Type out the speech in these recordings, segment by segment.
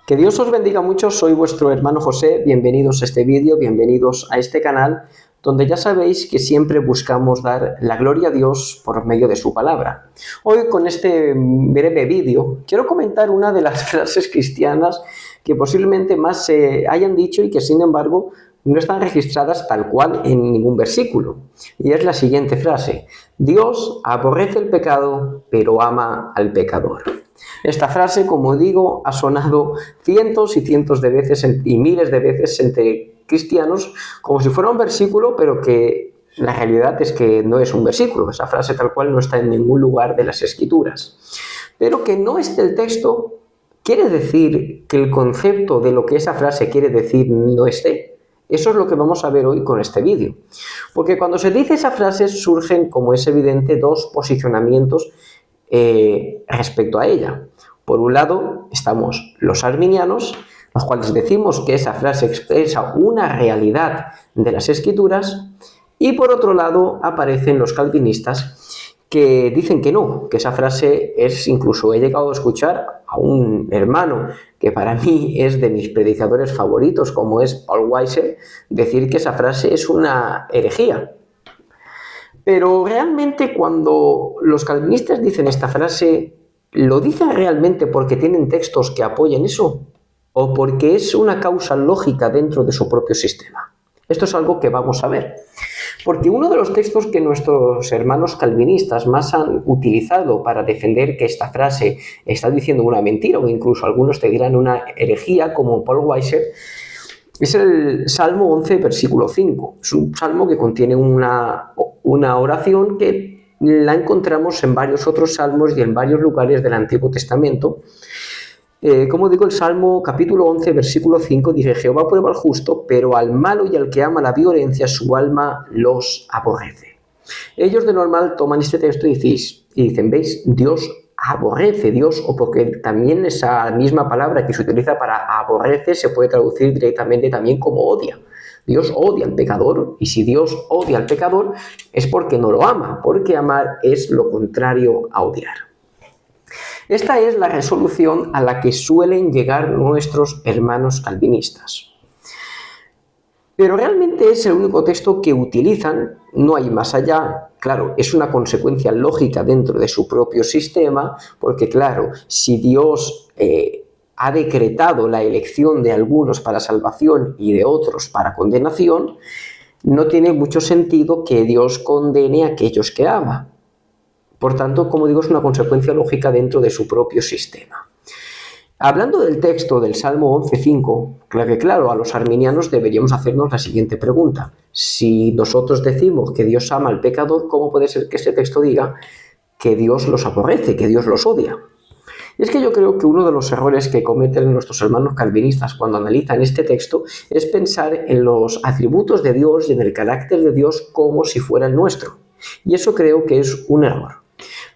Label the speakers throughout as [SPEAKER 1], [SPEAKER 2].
[SPEAKER 1] Que Dios os bendiga mucho, soy vuestro hermano José, bienvenidos a este vídeo, bienvenidos a este canal, donde ya sabéis que siempre buscamos dar la gloria a Dios por medio de su palabra. Hoy con este breve vídeo quiero comentar una de las frases cristianas que posiblemente más se hayan dicho y que sin embargo no están registradas tal cual en ningún versículo. Y es la siguiente frase: Dios aborrece el pecado, pero ama al pecador. Esta frase, como digo, ha sonado cientos y cientos de veces y miles de veces entre cristianos como si fuera un versículo, pero que la realidad es que no es un versículo. Esa frase tal cual no está en ningún lugar de las Escrituras. Pero que no esté el texto quiere decir que el concepto de lo que esa frase quiere decir no esté. Eso es lo que vamos a ver hoy con este vídeo. Porque cuando se dice esa frase surgen, como es evidente, dos posicionamientos respecto a ella. Por un lado estamos los arminianos, los cuales decimos que esa frase expresa una realidad de las Escrituras, y por otro lado aparecen los calvinistas que dicen que no, que esa frase es, incluso he llegado a escuchar a un hermano que para mí es de mis predicadores favoritos, como es Paul Weiser, decir que esa frase es una herejía. Pero realmente cuando los calvinistas dicen esta frase, ¿lo dicen realmente porque tienen textos que apoyen eso? ¿O porque es una causa lógica dentro de su propio sistema? Esto es algo que vamos a ver. Porque uno de los textos que nuestros hermanos calvinistas más han utilizado para defender que esta frase está diciendo una mentira, o incluso algunos te dirán una herejía, como Paul Weiser, es el Salmo 11, versículo 5. Es un salmo que contiene una oración que la encontramos en varios otros salmos y en varios lugares del Antiguo Testamento. Como digo, el Salmo capítulo 11, versículo 5 dice: Jehová prueba al justo, pero al malo y al que ama la violencia su alma los aborrece. Ellos de normal toman este texto y dicen, ¿veis? Dios aborrece, Dios, o porque también esa misma palabra que se utiliza para aborrece se puede traducir directamente también como odia. Dios odia al pecador, y si Dios odia al pecador es porque no lo ama, porque amar es lo contrario a odiar. Esta es la resolución a la que suelen llegar nuestros hermanos calvinistas. Pero realmente es el único texto que utilizan, no hay más allá. Claro, es una consecuencia lógica dentro de su propio sistema, porque claro, si Dios ha decretado la elección de algunos para salvación y de otros para condenación, no tiene mucho sentido que Dios condene a aquellos que ama. Por tanto, como digo, es una consecuencia lógica dentro de su propio sistema. Hablando del texto del Salmo 11.5, claro, a los arminianos deberíamos hacernos la siguiente pregunta. Si nosotros decimos que Dios ama al pecador, ¿cómo puede ser que este texto diga que Dios los aborrece, que Dios los odia? Y es que yo creo que uno de los errores que cometen nuestros hermanos calvinistas cuando analizan este texto es pensar en los atributos de Dios y en el carácter de Dios como si fuera el nuestro. Y eso creo que es un error.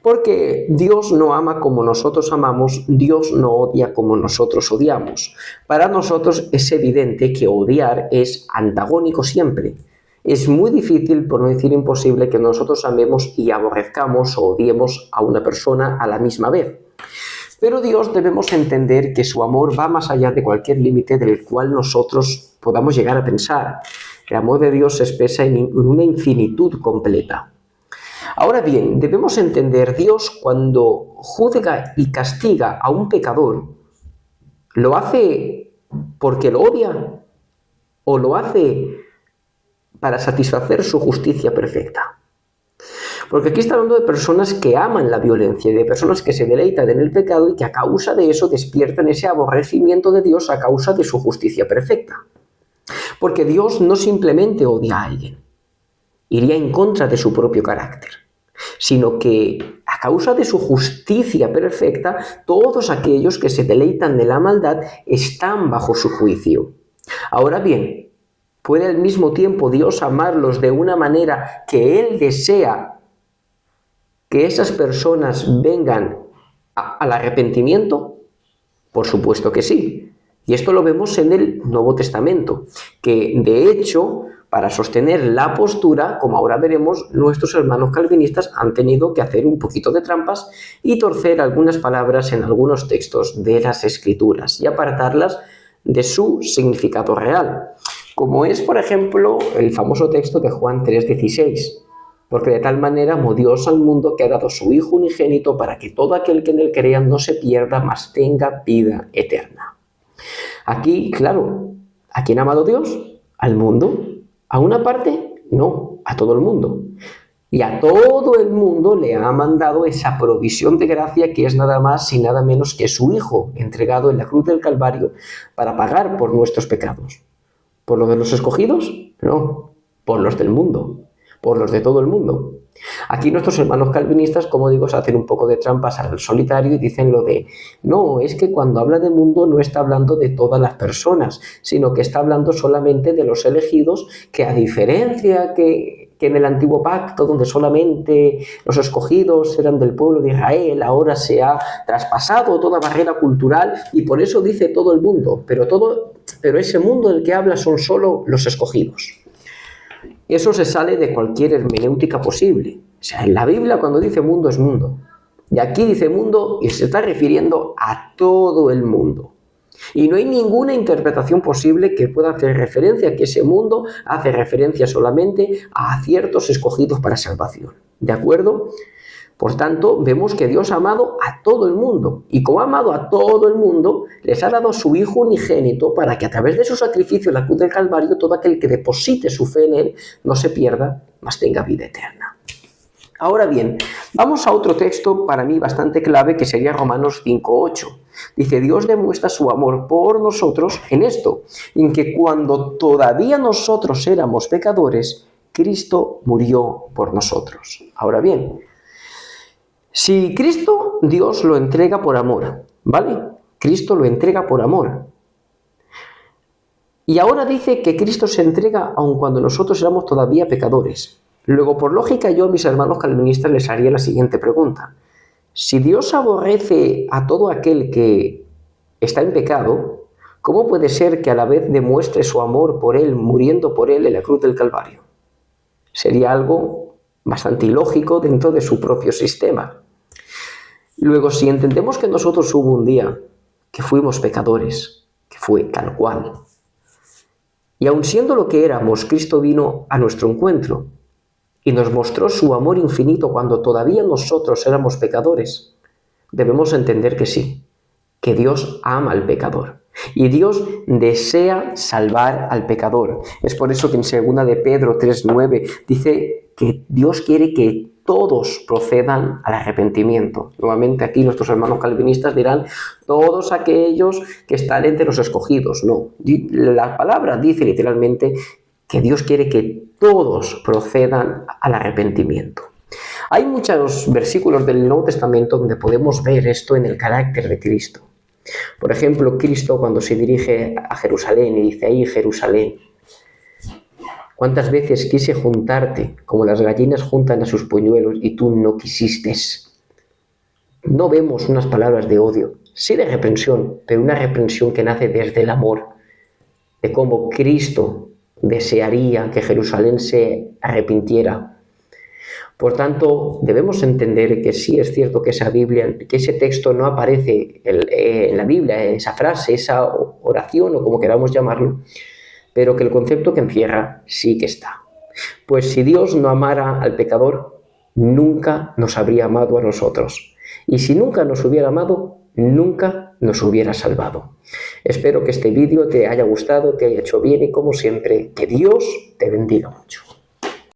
[SPEAKER 1] Porque Dios no ama como nosotros amamos, Dios no odia como nosotros odiamos. Para nosotros es evidente que odiar es antagónico siempre. Es muy difícil, por no decir imposible, que nosotros amemos y aborrezcamos o odiemos a una persona a la misma vez. Pero Dios debemos entender que su amor va más allá de cualquier límite del cual nosotros podamos llegar a pensar. El amor de Dios se expresa en una infinitud completa. Ahora bien, debemos entender, Dios cuando juzga y castiga a un pecador, ¿lo hace porque lo odia o lo hace para satisfacer su justicia perfecta? Porque aquí está hablando de personas que aman la violencia y de personas que se deleitan en el pecado y que a causa de eso despiertan ese aborrecimiento de Dios a causa de su justicia perfecta. Porque Dios no simplemente odia a alguien, iría en contra de su propio carácter, sino que a causa de su justicia perfecta, todos aquellos que se deleitan de la maldad están bajo su juicio. Ahora bien, ¿puede al mismo tiempo Dios amarlos de una manera que Él desea que esas personas vengan al arrepentimiento? Por supuesto que sí. Y esto lo vemos en el Nuevo Testamento, que de hecho Para sostener la postura, como ahora veremos, nuestros hermanos calvinistas han tenido que hacer un poquito de trampas y torcer algunas palabras en algunos textos de las Escrituras y apartarlas de su significado real, como es, por ejemplo, el famoso texto de Juan 3:16. Porque de tal manera amó Dios al mundo que ha dado su Hijo unigénito para que todo aquel que en él crea no se pierda, mas tenga vida eterna. Aquí, claro, ¿a quién ha amado Dios? ¿Al mundo? ¿A una parte? No, a todo el mundo. Y a todo el mundo le ha mandado esa provisión de gracia que es nada más y nada menos que su Hijo, entregado en la cruz del Calvario para pagar por nuestros pecados. ¿Por los de los escogidos? No, por los del mundo. Por los de todo el mundo. Aquí nuestros hermanos calvinistas, como digo, se hacen un poco de trampas al solitario y dicen lo de, no, es que cuando habla de mundo no está hablando de todas las personas, sino que está hablando solamente de los elegidos, que a diferencia que en el antiguo pacto, donde solamente los escogidos eran del pueblo de Israel, ahora se ha traspasado toda barrera cultural y por eso dice todo el mundo, pero ese mundo del que habla son solo los escogidos. Eso se sale de cualquier hermenéutica posible. O sea, en la Biblia cuando dice mundo es mundo. Y aquí dice mundo y se está refiriendo a todo el mundo. Y no hay ninguna interpretación posible que pueda hacer referencia a que ese mundo hace referencia solamente a ciertos escogidos para salvación. ¿De acuerdo? Por tanto, vemos que Dios ha amado a todo el mundo. Y como ha amado a todo el mundo, les ha dado a su Hijo unigénito para que a través de su sacrificio en la cruz del Calvario, todo aquel que deposite su fe en él no se pierda, mas tenga vida eterna. Ahora bien, vamos a otro texto para mí bastante clave que sería Romanos 5:8. Dice, Dios demuestra su amor por nosotros en esto, en que cuando todavía nosotros éramos pecadores, Cristo murió por nosotros. Ahora bien, si Cristo, Dios lo entrega por amor, ¿vale? Cristo lo entrega por amor. Y ahora dice que Cristo se entrega aun cuando nosotros éramos todavía pecadores. Luego, por lógica, yo a mis hermanos calvinistas les haría la siguiente pregunta. Si Dios aborrece a todo aquel que está en pecado, ¿cómo puede ser que a la vez demuestre su amor por él, muriendo por él en la cruz del Calvario? Sería algo bastante ilógico dentro de su propio sistema. Luego, si entendemos que nosotros hubo un día que fuimos pecadores, que fue tal cual, y aun siendo lo que éramos, Cristo vino a nuestro encuentro y nos mostró su amor infinito cuando todavía nosotros éramos pecadores, debemos entender que sí, que Dios ama al pecador. Y Dios desea salvar al pecador. Es por eso que en 2 de Pedro 3:9 dice que Dios quiere que todos procedan al arrepentimiento. Nuevamente aquí nuestros hermanos calvinistas dirán todos aquellos que están entre los escogidos. No, la palabra dice literalmente que Dios quiere que todos procedan al arrepentimiento. Hay muchos versículos del Nuevo Testamento donde podemos ver esto en el carácter de Cristo. Por ejemplo, Cristo cuando se dirige a Jerusalén y dice, ahí Jerusalén, ¿cuántas veces quise juntarte como las gallinas juntan a sus polluelos y tú no quisiste? No vemos unas palabras de odio, sí de reprensión, pero una reprensión que nace desde el amor, de cómo Cristo desearía que Jerusalén se arrepintiera. Por tanto, debemos entender que sí es cierto que esa Biblia, que ese texto no aparece en la Biblia, esa frase, esa oración o como queramos llamarlo, pero que el concepto que encierra sí que está. Pues si Dios no amara al pecador, nunca nos habría amado a nosotros. Y si nunca nos hubiera amado, nunca nos hubiera salvado. Espero que este vídeo te haya gustado, te haya hecho bien y como siempre, que Dios te bendiga mucho.